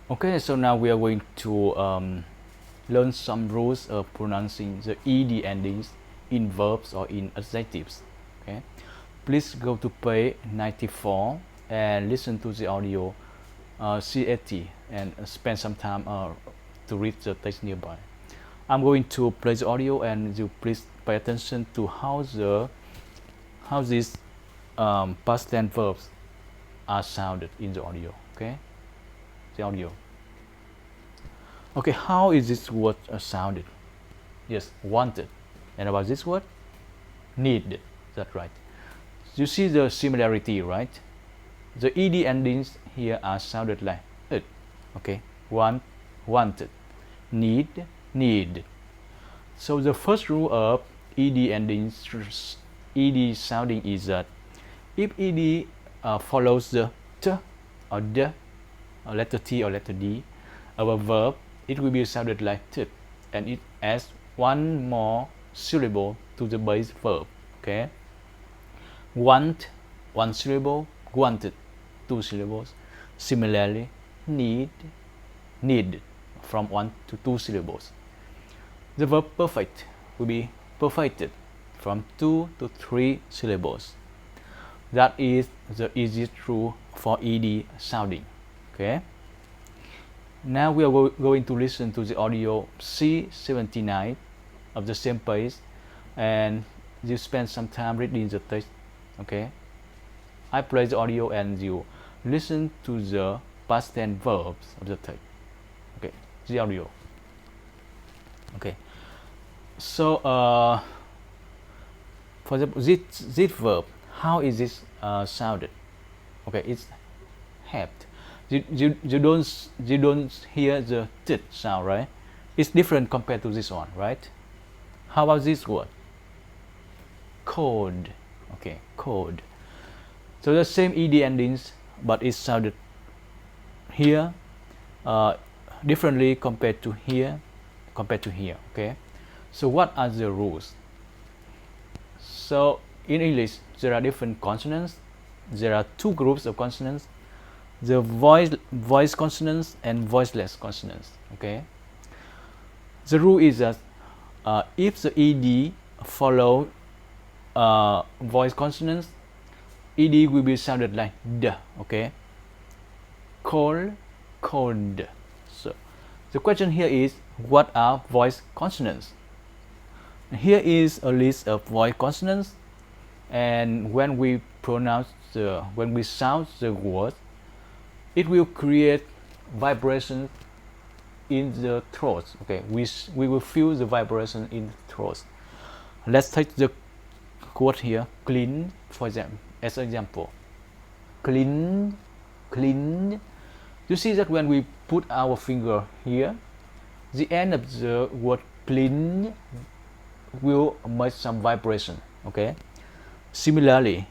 Okay, so now we are going to learn some rules of pronouncing the ed endings in verbs or in adjectives. Okay, please go to page 94 and listen to the audio CAT and spend some time to read the text nearby. I'm going to play the audio and you please pay attention to how these past tense verbs are sounded in the audio. Okay, the audio. Okay, how is this word sounded? Yes, wanted. And about this word, needed. That's right. You see the similarity, right? The ed endings here are sounded like it. Okay, want, wanted, need. So the first rule of ed endings, ed sounding is that if ed follows the t or the or letter t or letter d of a verb, it will be sounded like t, and it adds one more syllable to the base verb. Okay, want, one syllable; wanted, two syllables. Similarly, need, from one to two syllables. The verb perfect will be perfected, from two to three syllables. That is the easiest rule for ed sounding. Okay. Now we are going to listen to the audio C79 of the same page, and you spend some time reading the text. Okay, I play the audio and you listen to the past tense verbs of the text. Okay, the audio. Okay, so for example, this verb, how is this sounded? Okay, it's helped. You don't hear the t sound, right? It's different compared to this one, right? How about this word? Cold. Okay, cold. So the same ed endings, but it sounded here differently compared to here, Okay. So what are the rules? So in English, there are different consonants. There are two groups of consonants: the voice consonants and voiceless consonants. Okay. The rule is that if the ed follow voice consonants, ed will be sounded like d. Okay. Cold, cold. So the question here is, what are voice consonants? Here is a list of voice consonants, and when we sound the word, it will create vibration in the throat. Okay, we will feel the vibration in the throat. Let's take the word here, clean, for example, as an example. Clean, clean. You see that when we put our finger here, the end of the word clean will make some vibration. Okay. Similarly,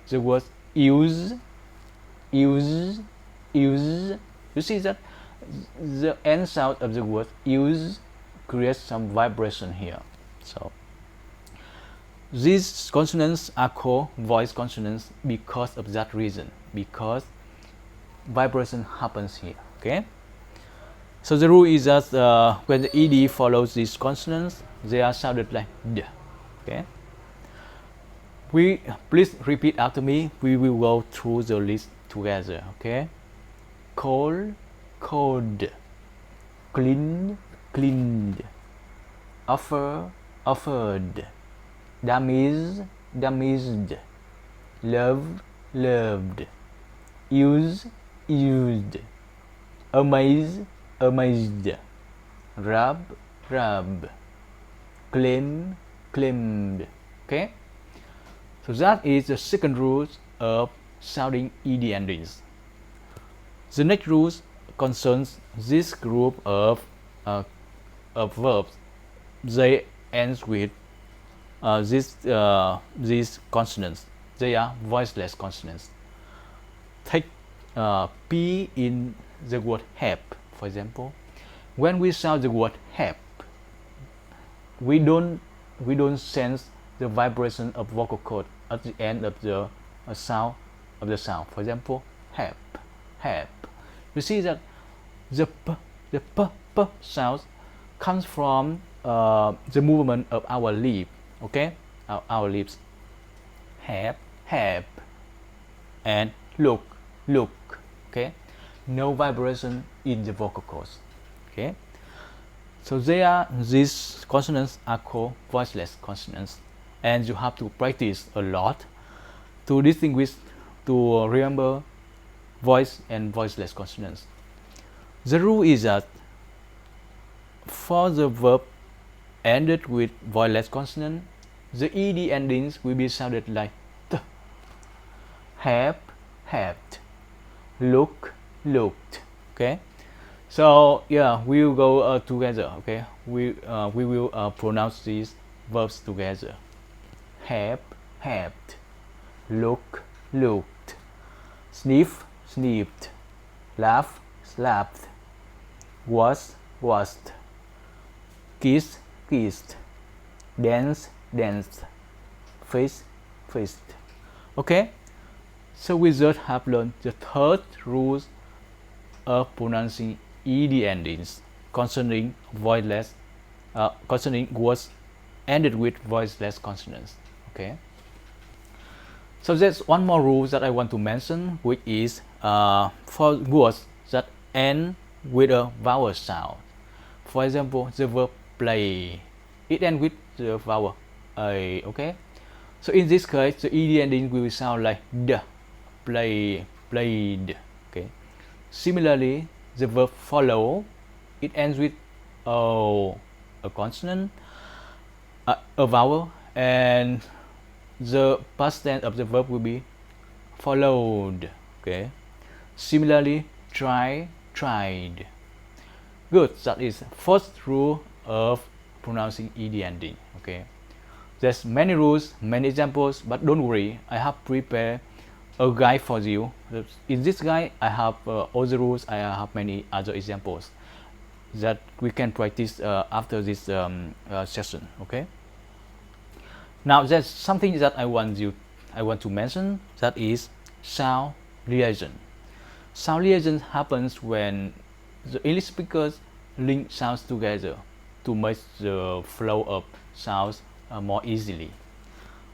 the word use. You see that the end sound of the word use creates some vibration here. So these consonants are called voice consonants because of that reason, because vibration happens here. Okay. So the rule is that when the ed follows these consonants, they are sounded like d. Okay. Please repeat after me. We will go through the list together. Okay. Cold, cold. Clean, cleaned. Offer, offered. Damage, damaged. Love, loved. Use, used. Amaze, amazed. Rub, rubbed. Claim, claimed. Okay. So that is the second rule of sounding ed endings. The next rule concerns this group of verbs. They end with these consonants. They are voiceless consonants. Take p in the word help, for example. When we sound the word help, we don't sense the vibration of vocal cord at the end of the sound. For example, help, help. You see that p sound comes from the movement of our lip. Okay, our lips. Have, and look. Okay, no vibration in the vocal cords. Okay, so these consonants are called voiceless consonants, and you have to practice a lot to distinguish, to remember voice and voiceless consonants. The rule is that for the verb ended with voiceless consonant, the ed endings will be sounded like t. Have, looked. Okay, so yeah, we will go together. Okay, we will pronounce these verbs together. Have, looked, sniffed, laugh, laughed, was, kissed, danced, faced. Okay, so we just have learned the third rules of pronouncing ed endings concerning concerning words ended with voiceless consonants. Okay, so there's one more rule that I want to mention, which is for words that end with a vowel sound. For example, the verb play, it ends with the vowel a. Okay, so in this case, the ed ending will sound like d, played. Okay, similarly, the verb follow, it ends with o, a consonant, a vowel, and the past tense of the verb will be followed. Okay, similarly, tried. Good, that is first rule of pronouncing ed ending. Okay, there's many rules, many examples, but don't worry, I have prepared a guide for you. In this guide, I have all the rules. I have many other examples that we can practice after this session. Okay, now there's something that I want to mention, that is sound liaison. Sound liaison happens when the English speakers link sounds together to make the flow of sounds more easily.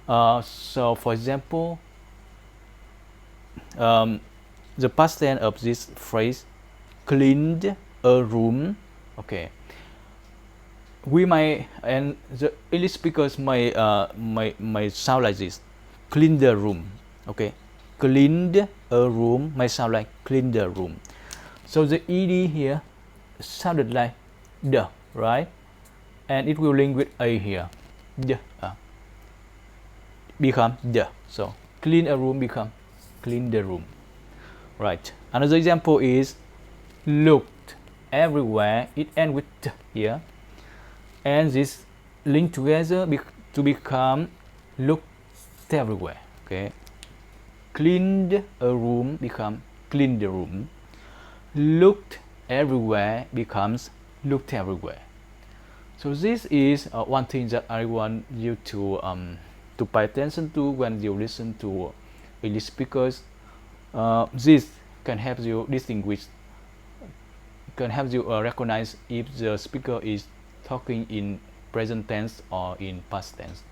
So for example, the past tense of this phrase, cleaned a room. Okay, we might, and the English speakers may sound like this: clean the room. Okay, cleaned a room may sound like clean the room. So the ed here sounded like the, right? And it will link with a here. The become the. So clean a room become clean the room. Right. Another example is looked everywhere. It ends with t here, and this link together to become looked everywhere. Okay. Cleaned a room become clean the room. Looked everywhere becomes looked everywhere. So this is one thing that I want you to pay attention to when you listen to English speakers. This can help you distinguish, can help you recognize if the speaker is talking in present tense or in past tense.